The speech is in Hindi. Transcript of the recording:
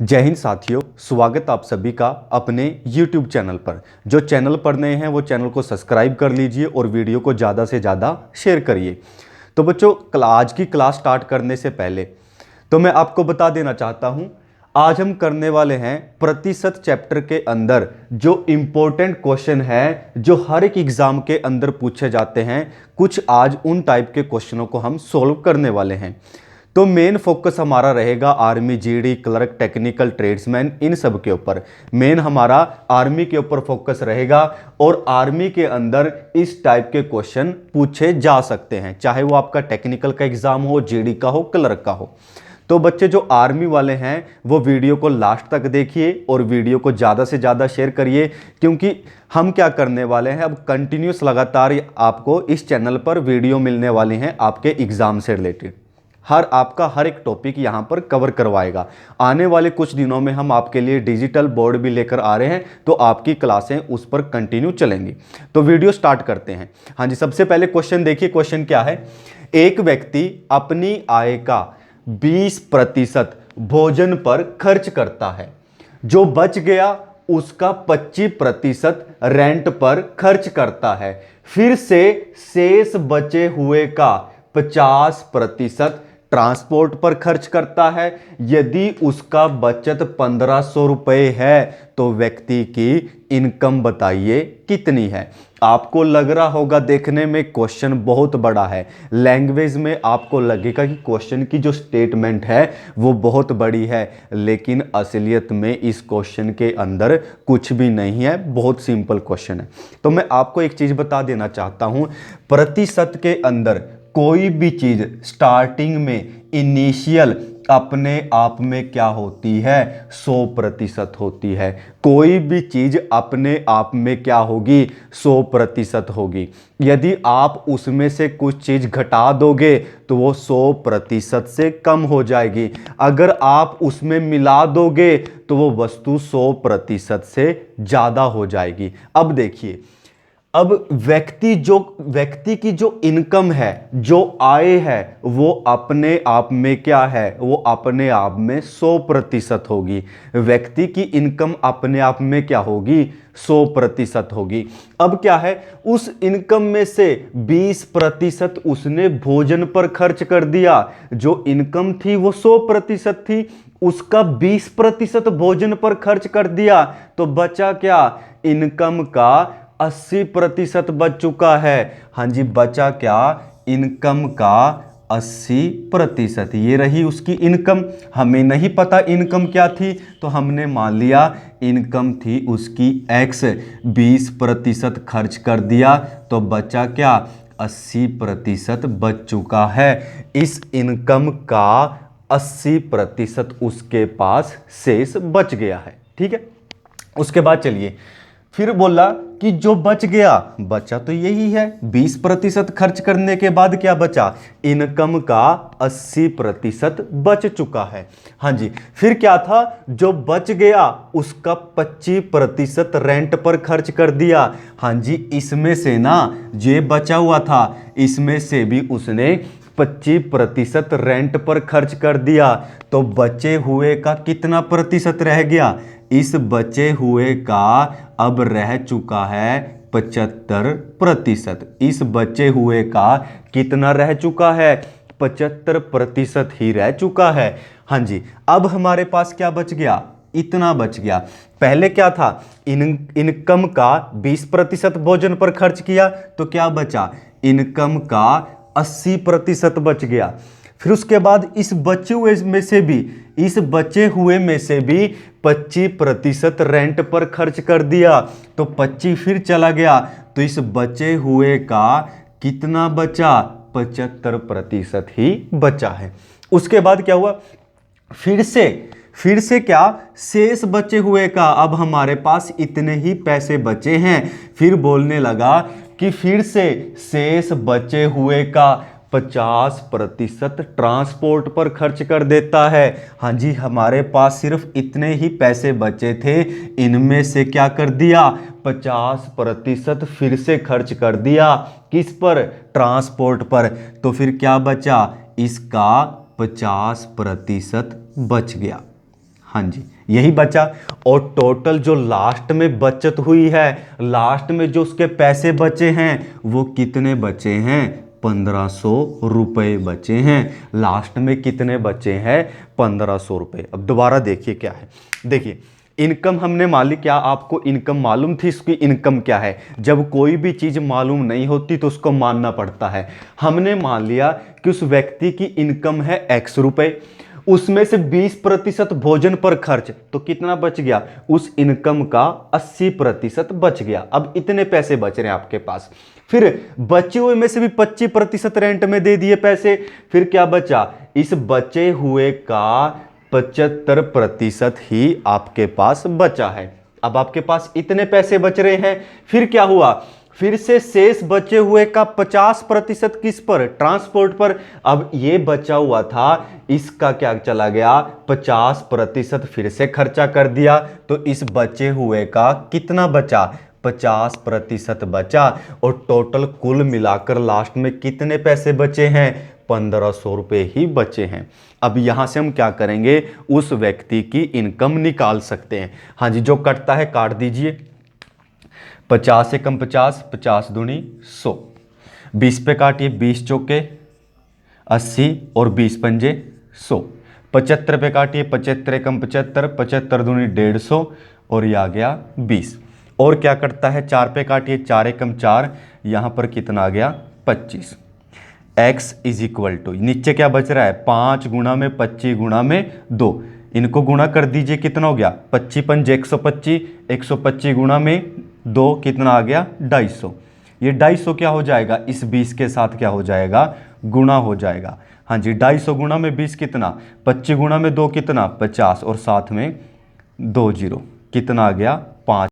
जय हिंद साथियों, स्वागत आप सभी का अपने YouTube चैनल पर। जो चैनल पर नए हैं वो चैनल को सब्सक्राइब कर लीजिए और वीडियो को ज़्यादा से ज़्यादा शेयर करिए। तो बच्चों, आज की क्लास स्टार्ट करने से पहले तो मैं आपको बता देना चाहता हूँ, आज हम करने वाले हैं प्रतिशत चैप्टर के अंदर जो इम्पोर्टेंट क्वेश्चन है जो हर एक एग्जाम के अंदर पूछे जाते हैं। कुछ आज उन टाइप के क्वेश्चनों को हम सोल्व करने वाले हैं। तो मेन फोकस हमारा रहेगा army, GD, clerk, technical, tradesman, इन सब के ऊपर। मेन हमारा आर्मी के ऊपर फोकस रहेगा और आर्मी के अंदर इस टाइप के क्वेश्चन पूछे जा सकते हैं, चाहे वो आपका टेक्निकल का एग्जाम हो, जीडी का हो, क्लर्क का हो। तो बच्चे जो आर्मी वाले हैं वो वीडियो को लास्ट तक देखिए और वीडियो को ज़्यादा से ज़्यादा शेयर करिए, क्योंकि हम क्या करने वाले हैं, अब कंटिन्यूस लगातार आपको इस चैनल पर वीडियो मिलने वाली हैं आपके एग्जाम से रिलेटेड। आपका हर एक टॉपिक यहाँ पर कवर करवाएगा। आने वाले कुछ दिनों में हम आपके लिए डिजिटल बोर्ड भी लेकर आ रहे हैं, तो आपकी क्लासें उस पर कंटिन्यू चलेंगी। तो वीडियो स्टार्ट करते हैं। हाँ जी, सबसे पहले क्वेश्चन देखिए। क्वेश्चन क्या है? एक व्यक्ति अपनी आय का 20% भोजन पर खर्च करता है, जो बच गया उसका 25% रेंट पर खर्च करता है, फिर से शेष बचे हुए का 50% ट्रांसपोर्ट पर खर्च करता है। यदि उसका बचत 1500 रुपये है तो व्यक्ति की इनकम बताइए कितनी है। आपको लग रहा होगा देखने में क्वेश्चन बहुत बड़ा है, लैंग्वेज में आपको लगेगा कि क्वेश्चन की जो स्टेटमेंट है वो बहुत बड़ी है, लेकिन असलियत में इस क्वेश्चन के अंदर कुछ भी नहीं है, बहुत सिंपल क्वेश्चन है। तो मैं आपको एक चीज़ बता देना चाहता हूँ, प्रतिशत के अंदर कोई भी चीज़ स्टार्टिंग में इनिशियल अपने आप में क्या होती है? 100% होती है। कोई भी चीज़ अपने आप में क्या होगी? 100% होगी। यदि आप उसमें से कुछ चीज़ घटा दोगे तो वो 100% से कम हो जाएगी। अगर आप उसमें मिला दोगे तो वो वस्तु 100% से ज़्यादा हो जाएगी। अब देखिए, अब व्यक्ति की जो इनकम है, जो आय है, वो अपने आप में क्या है? वो अपने आप में 100% होगी। व्यक्ति की इनकम अपने आप में क्या होगी? 100% होगी। अब क्या है, उस इनकम में से 20% उसने भोजन पर खर्च कर दिया। जो इनकम थी वो 100% थी, उसका 20% भोजन पर खर्च कर दिया, तो बचा क्या? इनकम का 80% बच चुका है। हाँ जी, बचा क्या? इनकम का 80%। ये रही उसकी इनकम। हमें नहीं पता इनकम क्या थी, तो हमने मान लिया इनकम थी उसकी X, 20% खर्च कर दिया, तो बचा क्या? 80% बच चुका है। इस इनकम का 80% उसके पास शेष बच गया है। ठीक है, उसके बाद चलिए, फिर बोला कि जो बच गया, बचा तो यही है, 20% खर्च करने के बाद क्या बचा? इनकम का 80% बच चुका है। हाँ जी, फिर क्या था? जो बच गया उसका 25% रेंट पर खर्च कर दिया। हाँ जी, इसमें से ना जे बचा हुआ था, इसमें से भी उसने 25% रेंट पर खर्च कर दिया, तो बचे हुए का कितना प्रतिशत रह गया? इस बचे हुए का अब रह चुका है 75%। इस बचे हुए का कितना रह चुका है? 75% ही रह चुका है। हाँ जी, अब हमारे पास क्या बच गया? इतना बच गया। पहले क्या था? इनकम का 20% भोजन पर खर्च किया, तो क्या बचा? इनकम का 80% बच गया। फिर उसके बाद इस बचे हुए में से भी 25% रेंट पर खर्च कर दिया, तो 25 फिर चला गया, तो इस बचे हुए का कितना बचा? 75% ही बचा है। उसके बाद क्या हुआ? फिर से क्या? शेष बचे हुए का, अब हमारे पास इतने ही पैसे बचे हैं। फिर बोलने लगा कि फिर से शेष बचे हुए का 50% ट्रांसपोर्ट पर खर्च कर देता है। हाँ जी, हमारे पास सिर्फ इतने ही पैसे बचे थे, इनमें से क्या कर दिया? 50% फिर से खर्च कर दिया। किस पर? ट्रांसपोर्ट पर। तो फिर क्या बचा? इसका 50% बच गया। हाँ जी, यही बचा। और टोटल जो लास्ट में बचत हुई है, लास्ट में जो उसके पैसे बचे हैं वो कितने बचे हैं? 1500 रुपये बचे हैं। लास्ट में कितने बचे हैं? 1500 रुपये। अब दोबारा देखिए क्या है। देखिए इनकम हमने मान ली, क्या आपको इनकम मालूम थी? इसकी इनकम क्या है? जब कोई भी चीज़ मालूम नहीं होती तो उसको मानना पड़ता है। हमने मान लिया कि उस व्यक्ति की इनकम है x रुपये, उसमें से 20% भोजन पर खर्च, तो कितना बच गया? उस इनकम का 80% बच गया। अब इतने पैसे बच रहे हैं आपके पास। फिर बचे हुए में से भी 25% रेंट में दे दिए पैसे, फिर क्या बचा? इस बचे हुए का 75% ही आपके पास बचा है। अब आपके पास इतने पैसे बच रहे हैं, फिर क्या हुआ? फिर से शेष बचे हुए का 50% किस पर? ट्रांसपोर्ट पर। अब ये बचा हुआ था, इसका क्या चला गया? 50% फिर से खर्चा कर दिया, तो इस बचे हुए का कितना बचा? 50% बचा। और टोटल कुल मिलाकर लास्ट में कितने पैसे बचे हैं? 1500 रुपये ही बचे हैं। अब यहां से हम क्या करेंगे? उस व्यक्ति की इनकम निकाल सकते हैं। हाँ जी, जो कटता है काट दीजिए। 50 एकम 50, 50 दूनी 100, 20 पे काटिए, 20 चौके 80 और 20 पंजे 100, 75 पे काटिए, 75 एकम 75, 75 दूनी 150 और ये आ गया 20। और क्या करता है? 4 पे काटिए, 4 एकम 4, यहाँ पर कितना आ गया? 25। x इज इक्वल टू, नीचे क्या बच रहा है? 5 गुणा में 25 गुणा में 2, इनको गुणा कर दीजिए, कितना हो गया? 25 पंजे 125, 125 गुणा में 2 कितना आ गया? 250। ये 250 क्या हो जाएगा? इस 20 के साथ क्या हो जाएगा? गुणा हो जाएगा। हाँ जी, 250 गुणा में 20 कितना? 25 गुणा में 2 कितना? 50 और साथ में 2 जीरो, कितना आ गया?